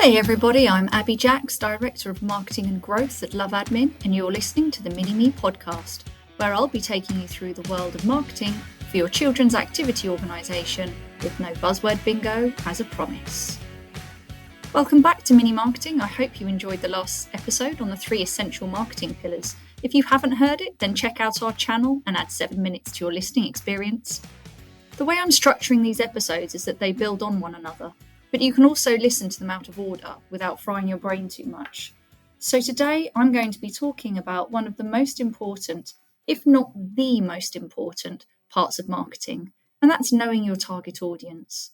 Hey everybody, I'm Abi Jacks, Director of Marketing and Growth at LoveAdmin, and you're listening to the Mini-Me podcast, where I'll be taking you through the world of marketing for your children's activity organisation with no buzzword bingo as a promise. Welcome back to Mini Marketing. I hope you enjoyed the last episode on the 3 essential marketing pillars. If you haven't heard it, then check out our channel and add 7 minutes to your listening experience. The way I'm structuring these episodes is that they build on one another, but you can also listen to them out of order without frying your brain too much. So today I'm going to be talking about one of the most important, if not the most important, parts of marketing, and that's knowing your target audience.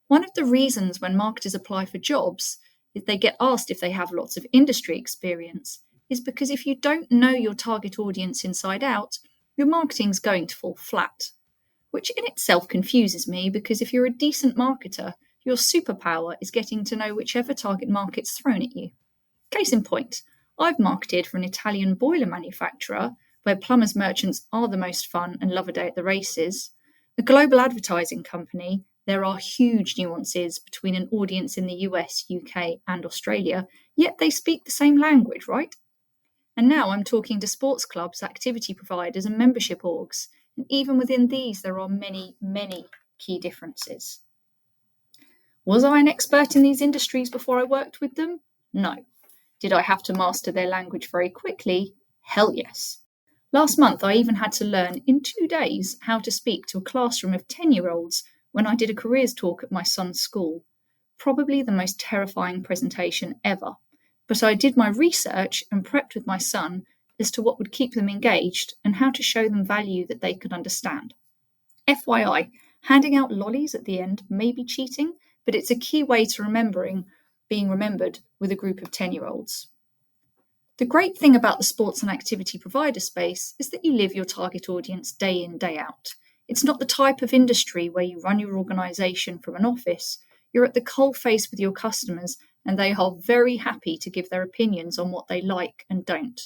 One of the reasons when marketers apply for jobs, if they get asked if they have lots of industry experience, is because if you don't know your target audience inside out, your marketing's going to fall flat. Which in itself confuses me, because if you're a decent marketer, your superpower is getting to know whichever target market's thrown at you. Case in point, I've marketed for an Italian boiler manufacturer where plumbers merchants are the most fun and love a day at the races. A global advertising company, there are huge nuances between an audience in the US, UK and Australia, yet they speak the same language, right? And now I'm talking to sports clubs, activity providers and membership orgs. And even within these, there are many, many key differences. Was I an expert in these industries before I worked with them? No. Did I have to master their language very quickly? Hell yes. Last month, I even had to learn in 2 days how to speak to a classroom of 10-year-olds when I did a careers talk at my son's school. Probably the most terrifying presentation ever. But I did my research and prepped with my son as to what would keep them engaged and how to show them value that they could understand. FYI, handing out lollies at the end may be cheating, but it's a key way to being remembered with a group of 10-year-olds. The great thing about the sports and activity provider space is that you live your target audience day in, day out. It's not the type of industry where you run your organisation from an office. You're at the coalface with your customers, and they are very happy to give their opinions on what they like and don't.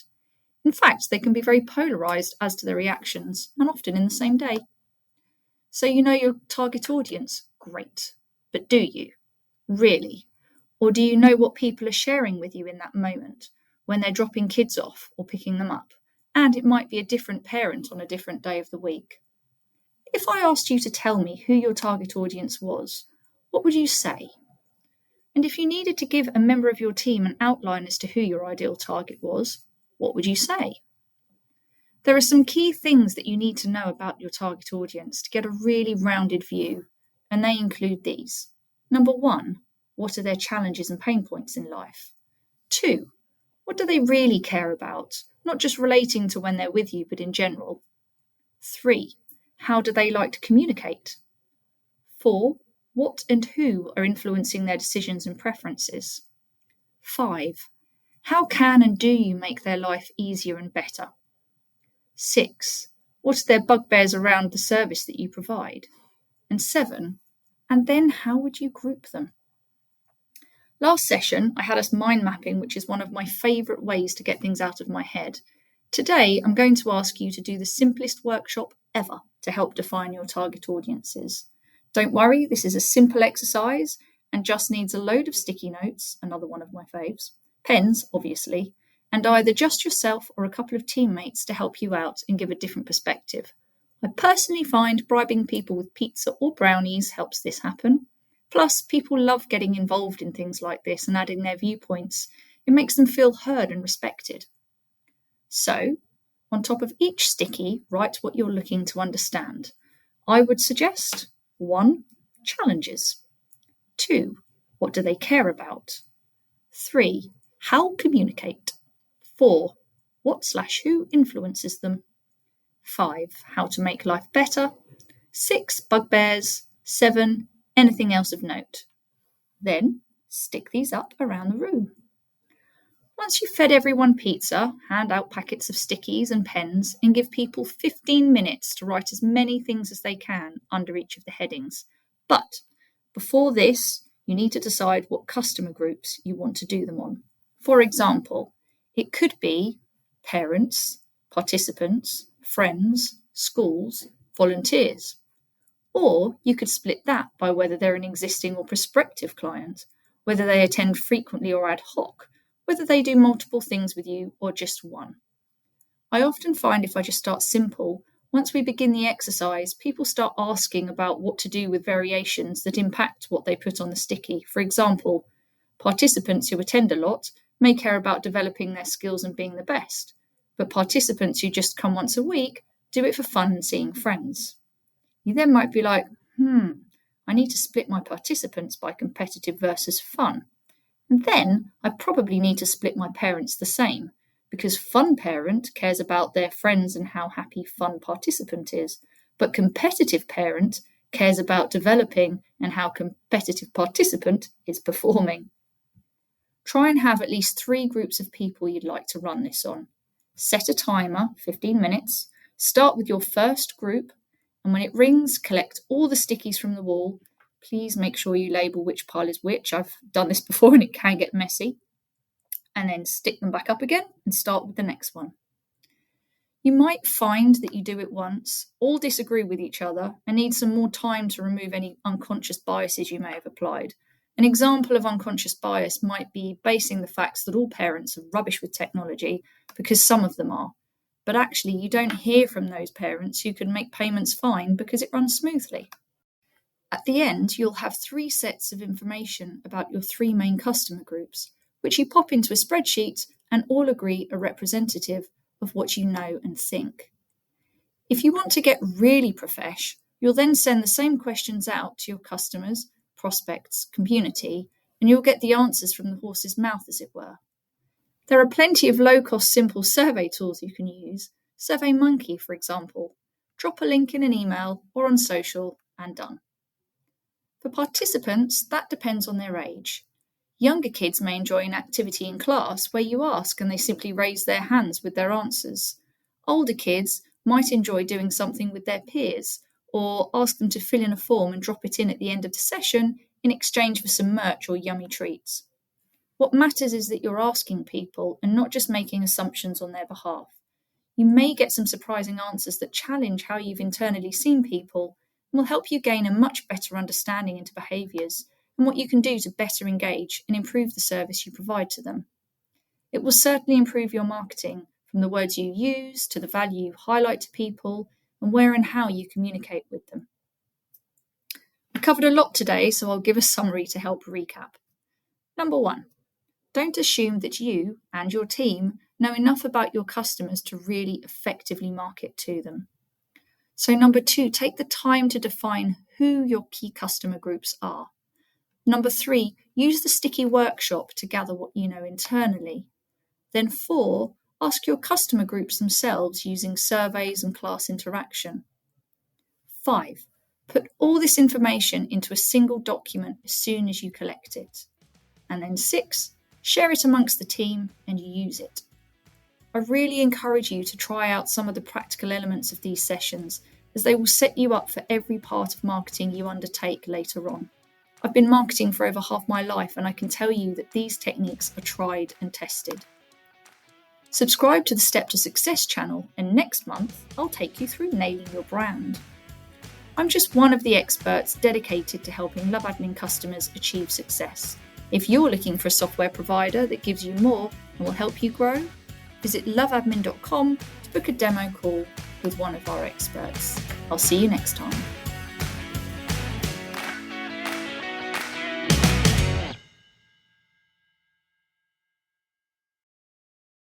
In fact, they can be very polarised as to their reactions, and often in the same day. So you know your target audience? Great. But do you? Really? Or do you know what people are sharing with you in that moment, when they're dropping kids off or picking them up? And it might be a different parent on a different day of the week. If I asked you to tell me who your target audience was, what would you say? And if you needed to give a member of your team an outline as to who your ideal target was, what would you say? There are some key things that you need to know about your target audience to get a really rounded view, and they include these. Number 1, what are their challenges and pain points in life? 2, what do they really care about, not just relating to when they're with you, but in general? 3, how do they like to communicate? 4, what and who are influencing their decisions and preferences? 5, how can and do you make their life easier and better? 6, what are their bugbears around the service that you provide? And 7, and then how would you group them? Last session, I had us mind mapping, which is one of my favourite ways to get things out of my head. Today, I'm going to ask you to do the simplest workshop ever to help define your target audiences. Don't worry, this is a simple exercise and just needs a load of sticky notes, another one of my faves, pens, obviously, and either just yourself or a couple of teammates to help you out and give a different perspective. I personally find bribing people with pizza or brownies helps this happen. Plus, people love getting involved in things like this and adding their viewpoints. It makes them feel heard and respected. So, on top of each sticky, write what you're looking to understand. I would suggest 1, challenges. 2, what do they care about? 3, how communicate? 4, what/who influences them? 5, how to make life better. 6, bugbears. 7, anything else of note. Then stick these up around the room. Once you've fed everyone pizza, hand out packets of stickies and pens and give people 15 minutes to write as many things as they can under each of the headings. But before this, you need to decide what customer groups you want to do them on. For example, it could be parents, participants, friends, schools, volunteers. Or you could split that by whether they're an existing or prospective client, whether they attend frequently or ad hoc, whether they do multiple things with you or just one. I often find if I just start simple, once we begin the exercise, people start asking about what to do with variations that impact what they put on the sticky. For example, participants who attend a lot may care about developing their skills and being the best, but participants who just come once a week do it for fun and seeing friends. You then might be like, I need to split my participants by competitive versus fun. And then I probably need to split my parents the same, because fun parent cares about their friends and how happy fun participant is, but competitive parent cares about developing and how competitive participant is performing. Try and have at least 3 groups of people you'd like to run this on. Set a timer, 15 minutes, start with your first group, and when it rings, collect all the stickies from the wall. Please make sure you label which pile is which. I've done this before and it can get messy. And then stick them back up again and start with the next one. You might find that you do it once, all disagree with each other, and need some more time to remove any unconscious biases you may have applied. An example of unconscious bias might be basing the facts that all parents are rubbish with technology because some of them are. But actually, you don't hear from those parents who can make payments fine because it runs smoothly. At the end, you'll have 3 sets of information about your 3 main customer groups, which you pop into a spreadsheet and all agree are representative of what you know and think. If you want to get really profesh, you'll then send the same questions out to your customers, prospects, community, and you'll get the answers from the horse's mouth, as it were. There are plenty of low-cost, simple survey tools you can use. SurveyMonkey, for example. Drop a link in an email or on social and done. For participants, that depends on their age. Younger kids may enjoy an activity in class where you ask and they simply raise their hands with their answers. Older kids might enjoy doing something with their peers or ask them to fill in a form and drop it in at the end of the session in exchange for some merch or yummy treats. What matters is that you're asking people and not just making assumptions on their behalf. You may get some surprising answers that challenge how you've internally seen people and will help you gain a much better understanding into behaviours and what you can do to better engage and improve the service you provide to them. It will certainly improve your marketing, from the words you use to the value you highlight to people and where and how you communicate with them. I covered a lot today, so I'll give a summary to help recap. Number 1, don't assume that you and your team know enough about your customers to really effectively market to them. So number 2, take the time to define who your key customer groups are. Number 3, use the sticky workshop to gather what you know internally. Then 4, ask your customer groups themselves using surveys and class interaction. 5, put all this information into a single document as soon as you collect it. And then 6, share it amongst the team and use it. I really encourage you to try out some of the practical elements of these sessions, as they will set you up for every part of marketing you undertake later on. I've been marketing for over half my life, and I can tell you that these techniques are tried and tested. Subscribe to the Step to Success channel, and next month I'll take you through nailing your brand. I'm just one of the experts dedicated to helping LoveAdmin customers achieve success. If you're looking for a software provider that gives you more and will help you grow, visit loveadmin.com to book a demo call with one of our experts. I'll see you next time.